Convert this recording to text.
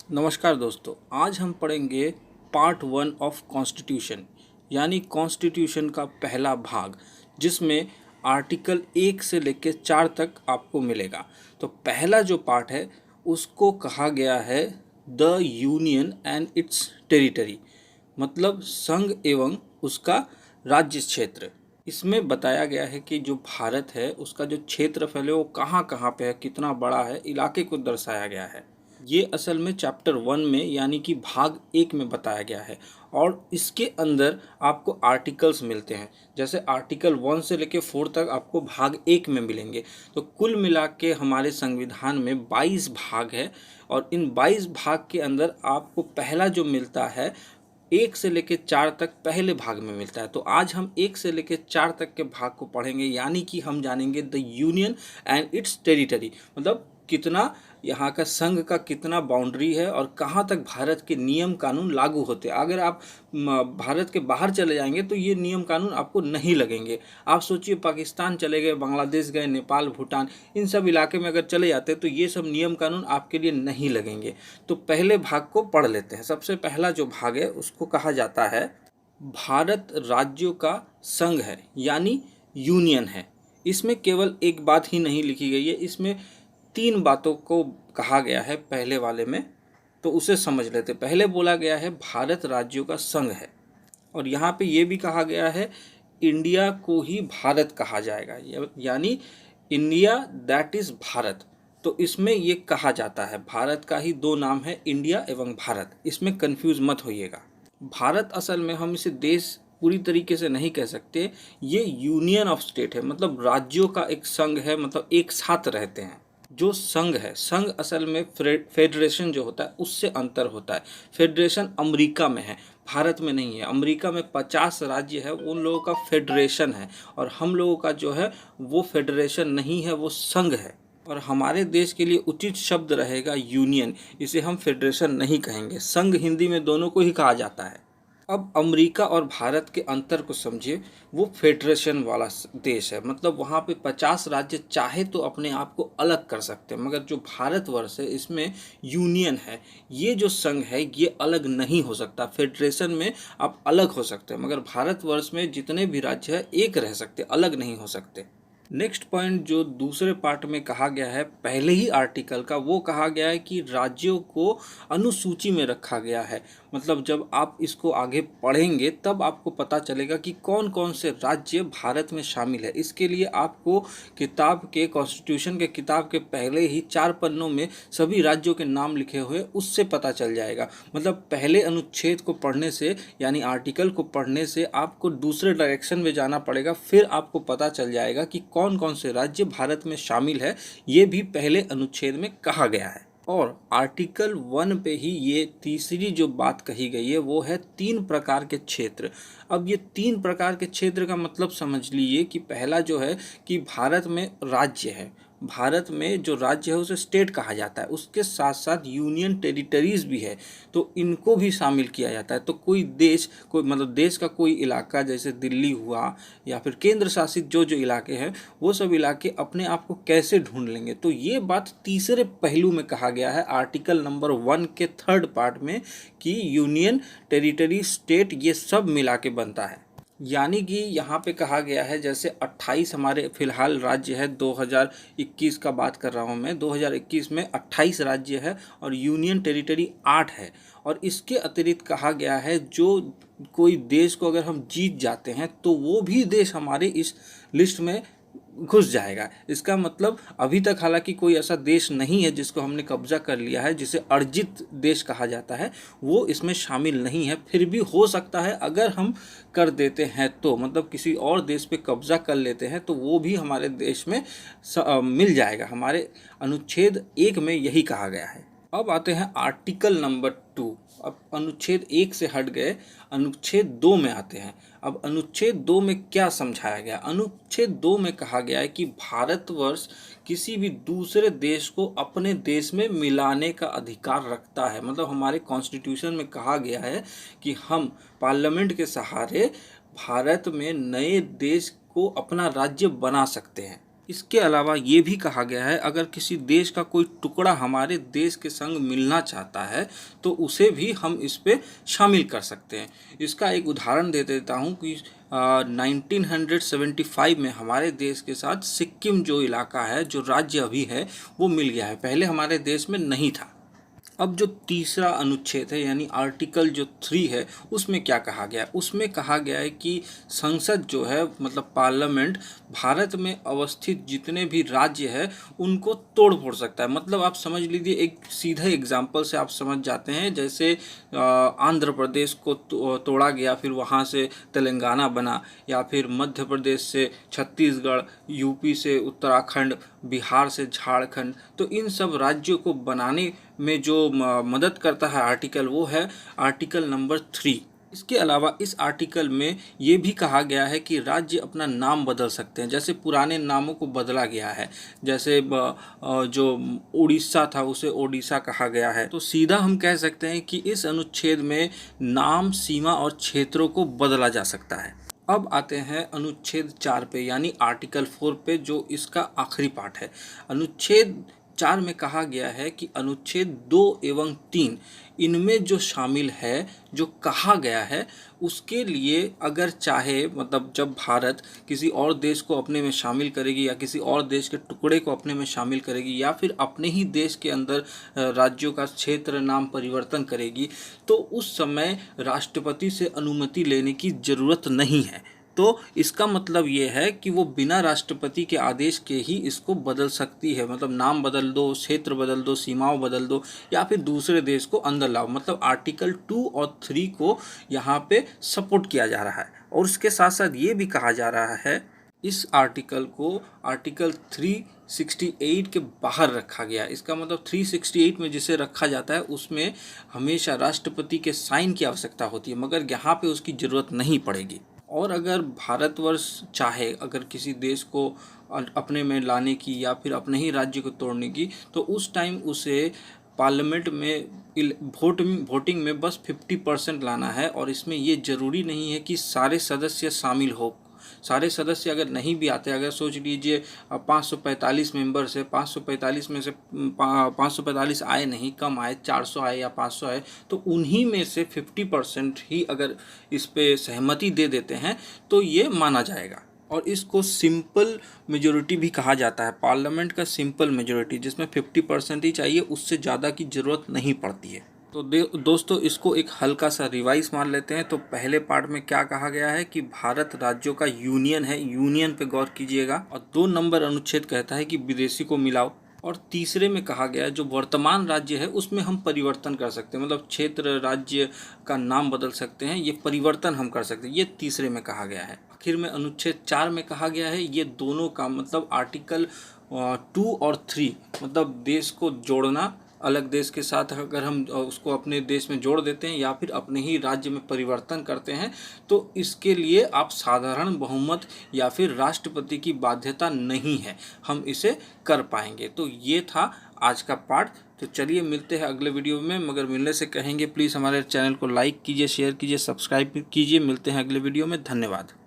नमस्कार दोस्तों, आज हम पढ़ेंगे पार्ट 1 ऑफ कॉन्स्टिट्यूशन यानी कॉन्स्टिट्यूशन का पहला भाग, जिसमें आर्टिकल 1 से लेकर 4 तक आपको मिलेगा। तो पहला जो पार्ट है उसको कहा गया है the union and it's territory, मतलब संघ एवं उसका राज्य क्षेत्र। इसमें बताया गया है कि जो भारत है उसका जो क्षेत्रफल है वो कहाँ कहाँ पे है, कितना बड़ा है, इलाके को दर्शाया गया है। ये असल में चैप्टर 1 में यानी कि भाग 1 में बताया गया है और इसके अंदर आपको आर्टिकल्स मिलते हैं। जैसे आर्टिकल 1 से लेकर 4 तक आपको भाग 1 में मिलेंगे। तो कुल मिला के हमारे संविधान में 22 भाग है और इन 22 भाग के अंदर आपको पहला जो मिलता है 1 से लेकर 4 तक पहले भाग में मिलता है। तो आज हम 1 से लेकर 4 तक के भाग को पढ़ेंगे, यानी कि हम जानेंगे the union and it's territory, मतलब कितना यहाँ का संघ का कितना बाउंड्री है और कहाँ तक भारत के नियम कानून लागू होते हैं। अगर आप भारत के बाहर चले जाएंगे तो ये नियम कानून आपको नहीं लगेंगे। आप सोचिए, पाकिस्तान चले गए, बांग्लादेश गए, नेपाल, भूटान, इन सब इलाके में अगर चले जाते तो ये सब नियम कानून आपके लिए नहीं लगेंगे। तो पहले भाग को पढ़ लेते हैं। सबसे पहला जो भाग है उसको कहा जाता है भारत राज्यों का संघ है, यानी यूनियन है। इसमें केवल एक बात ही नहीं लिखी गई है, इसमें 3 बातों को कहा गया है पहले वाले में, तो उसे समझ लेते। पहले बोला गया है भारत राज्यों का संघ है और यहाँ पे ये भी कहा गया है इंडिया को ही भारत कहा जाएगा, यानी इंडिया दैट इज भारत। तो इसमें ये कहा जाता है भारत का ही 2 नाम है, इंडिया एवं भारत। इसमें कंफ्यूज मत होइएगा। भारत असल में हम इसे देश पूरी तरीके से नहीं कह सकते, ये यूनियन ऑफ स्टेट है, मतलब राज्यों का एक संघ है, मतलब एक साथ रहते हैं। जो संघ है, संघ असल में फेडरेशन जो होता है उससे अंतर होता है। फेडरेशन अमेरिका में है, भारत में नहीं है। अमेरिका में 50 राज्य है, उन लोगों का फेडरेशन है, और हम लोगों का जो है वो फेडरेशन नहीं है, वो संघ है। और हमारे देश के लिए उचित शब्द रहेगा यूनियन, इसे हम फेडरेशन नहीं कहेंगे। संघ हिंदी में दोनों को ही कहा जाता है। अब अमेरिका और भारत के अंतर को समझिए। वो फेडरेशन वाला देश है, मतलब वहाँ पे 50 राज्य चाहे तो अपने आप को अलग कर सकते हैं, मगर जो भारतवर्ष है इसमें यूनियन है। ये जो संघ है ये अलग नहीं हो सकता। फेडरेशन में आप अलग हो सकते हैं, मगर भारतवर्ष में जितने भी राज्य है एक रह सकते, अलग नहीं हो सकते। नेक्स्ट पॉइंट जो दूसरे पार्ट में कहा गया है पहले ही आर्टिकल का, वो कहा गया है कि राज्यों को अनुसूची में रखा गया है। मतलब जब आप इसको आगे पढ़ेंगे तब आपको पता चलेगा कि कौन कौन से राज्य भारत में शामिल है। इसके लिए आपको किताब के कॉन्स्टिट्यूशन के किताब के पहले ही 4 पन्नों में सभी राज्यों के नाम लिखे हुए, उससे पता चल जाएगा। मतलब पहले अनुच्छेद को पढ़ने से यानी आर्टिकल को पढ़ने से आपको दूसरे डायरेक्शन में जाना पड़ेगा, फिर आपको पता चल जाएगा कि कौन कौन से राज्य भारत में शामिल है। ये भी पहले अनुच्छेद में कहा गया है। और आर्टिकल 1 पे ही ये तीसरी जो बात कही गई है वो है 3 प्रकार के क्षेत्र। अब ये 3 प्रकार के क्षेत्र का मतलब समझ लीजिए कि पहला जो है कि भारत में राज्य है, भारत में जो राज्य है उसे स्टेट कहा जाता है, उसके साथ साथ यूनियन टेरिटरीज भी है, तो इनको भी शामिल किया जाता है। तो कोई देश, कोई मतलब देश का कोई इलाका जैसे दिल्ली हुआ या फिर केंद्र शासित जो इलाके हैं, वो सब इलाके अपने आप को कैसे ढूंढ लेंगे। तो ये बात तीसरे पहलू में कहा गया है आर्टिकल नंबर 1 के 3rd पार्ट में कि यूनियन, टेरिटरी, स्टेट ये सब मिला के बनता है। यानी कि यहाँ पे कहा गया है जैसे 28 हमारे फिलहाल राज्य है, 2021 का बात कर रहा हूँ मैं, 2021 में 28 राज्य है और यूनियन टेरिटरी 8 है। और इसके अतिरिक्त कहा गया है जो कोई देश को अगर हम जीत जाते हैं तो वो भी देश हमारे इस लिस्ट में घुस जाएगा। इसका मतलब अभी तक हालांकि कोई ऐसा देश नहीं है जिसको हमने कब्जा कर लिया है, जिसे अर्जित देश कहा जाता है, वो इसमें शामिल नहीं है। फिर भी हो सकता है अगर हम कर देते हैं तो, मतलब किसी और देश पे कब्जा कर लेते हैं तो वो भी हमारे देश में मिल जाएगा। हमारे अनुच्छेद 1 में यही कहा गया है। अब आते हैं आर्टिकल नंबर 2। अब अनुच्छेद 1 से हट गए, अनुच्छेद 2 में आते हैं। अब अनुच्छेद 2 में क्या समझाया गया? अनुच्छेद 2 में कहा गया है कि भारतवर्ष किसी भी दूसरे देश को अपने देश में मिलाने का अधिकार रखता है। मतलब हमारे कॉन्स्टिट्यूशन में कहा गया है कि हम पार्लियामेंट के सहारे भारत में नए देश को अपना राज्य बना सकते हैं। इसके अलावा ये भी कहा गया है अगर किसी देश का कोई टुकड़ा हमारे देश के संग मिलना चाहता है तो उसे भी हम इस पे शामिल कर सकते हैं। इसका एक उदाहरण दे देता हूँ कि 1975 में हमारे देश के साथ सिक्किम जो इलाका है, जो राज्य अभी है, वो मिल गया है। पहले हमारे देश में नहीं था। अब जो तीसरा अनुच्छेद है यानी आर्टिकल जो 3 है, उसमें क्या कहा गया है? उसमें कहा गया है कि संसद जो है मतलब पार्लियामेंट भारत में अवस्थित जितने भी राज्य है उनको तोड़ फोड़ सकता है। मतलब आप समझ लीजिए, एक सीधा एग्जाम्पल से आप समझ जाते हैं। जैसे आंध्र प्रदेश को तोड़ा गया, फिर वहाँ से तेलंगाना बना, या फिर मध्य प्रदेश से छत्तीसगढ़, यूपी से उत्तराखंड, बिहार से झारखंड। तो इन सब राज्यों को बनाने में जो मदद करता है आर्टिकल, वो है आर्टिकल नंबर 3। इसके अलावा इस आर्टिकल में ये भी कहा गया है कि राज्य अपना नाम बदल सकते हैं। जैसे पुराने नामों को बदला गया है, जैसे जो उड़ीसा था उसे ओडिशा कहा गया है। तो सीधा हम कह सकते हैं कि इस अनुच्छेद में नाम, सीमा और क्षेत्रों को बदला जा सकता है। अब आते हैं अनुच्छेद 4 पे यानी आर्टिकल 4 पे, जो इसका आखिरी पार्ट है। अनुच्छेद 4 में कहा गया है कि अनुच्छेद 2 एवं 3 इनमें जो शामिल है, जो कहा गया है, उसके लिए अगर चाहे मतलब जब भारत किसी और देश को अपने में शामिल करेगी या किसी और देश के टुकड़े को अपने में शामिल करेगी या फिर अपने ही देश के अंदर राज्यों का क्षेत्र नाम परिवर्तन करेगी, तो उस समय राष्ट्रपति से अनुमति लेने की ज़रूरत नहीं है। तो इसका मतलब ये है कि वो बिना राष्ट्रपति के आदेश के ही इसको बदल सकती है। मतलब नाम बदल दो, क्षेत्र बदल दो, सीमाओं बदल दो, या फिर दूसरे देश को अंदर लाओ। मतलब आर्टिकल 2 और 3 को यहाँ पे सपोर्ट किया जा रहा है। और उसके साथ साथ ये भी कहा जा रहा है इस आर्टिकल को आर्टिकल 368 के बाहर रखा गया। इसका मतलब 368 में जिसे रखा जाता है उसमें हमेशा राष्ट्रपति के साइन की आवश्यकता होती है, मगर यहाँ पे उसकी ज़रूरत नहीं पड़ेगी। और अगर भारतवर्ष चाहे अगर किसी देश को अपने में लाने की या फिर अपने ही राज्य को तोड़ने की, तो उस टाइम उसे पार्लियामेंट में वोटिंग में बस 50% लाना है। और इसमें ये ज़रूरी नहीं है कि सारे सदस्य शामिल हो। सारे सदस्य अगर नहीं भी आते, अगर सोच लीजिए 545 मेंबर्स है, 545 में से 545 आए नहीं, कम आए, 400 आए या 500 आए, तो उन्हीं में से 50% ही अगर इस पे सहमति दे देते हैं तो ये माना जाएगा। और इसको सिंपल मेजॉरिटी भी कहा जाता है। पार्लियामेंट का सिंपल मेजॉरिटी, जिसमें 50% ही चाहिए, उससे ज़्यादा की ज़रूरत नहीं पड़ती है। तो दोस्तों, इसको एक हल्का सा रिवाइज मार लेते हैं। तो पहले पार्ट में क्या कहा गया है कि भारत राज्यों का यूनियन है, यूनियन पे गौर कीजिएगा। और 2 नंबर अनुच्छेद कहता है कि विदेशी को मिलाओ। और तीसरे में कहा गया है जो वर्तमान राज्य है उसमें हम परिवर्तन कर सकते हैं, मतलब क्षेत्र राज्य का नाम बदल सकते हैं, ये परिवर्तन हम कर सकते हैं, ये तीसरे में कहा गया है। आखिर में अनुच्छेद 4 में कहा गया है ये दोनों का मतलब आर्टिकल 2 और 3 मतलब देश को जोड़ना, अलग देश के साथ अगर हम उसको अपने देश में जोड़ देते हैं या फिर अपने ही राज्य में परिवर्तन करते हैं, तो इसके लिए आप साधारण बहुमत या फिर राष्ट्रपति की बाध्यता नहीं है, हम इसे कर पाएंगे। तो ये था आज का पार्ट। तो चलिए मिलते हैं अगले वीडियो में, मगर मिलने से कहेंगे प्लीज़ हमारे चैनल को लाइक कीजिए, शेयर कीजिए, सब्सक्राइब कीजिए। मिलते हैं अगले वीडियो में। धन्यवाद।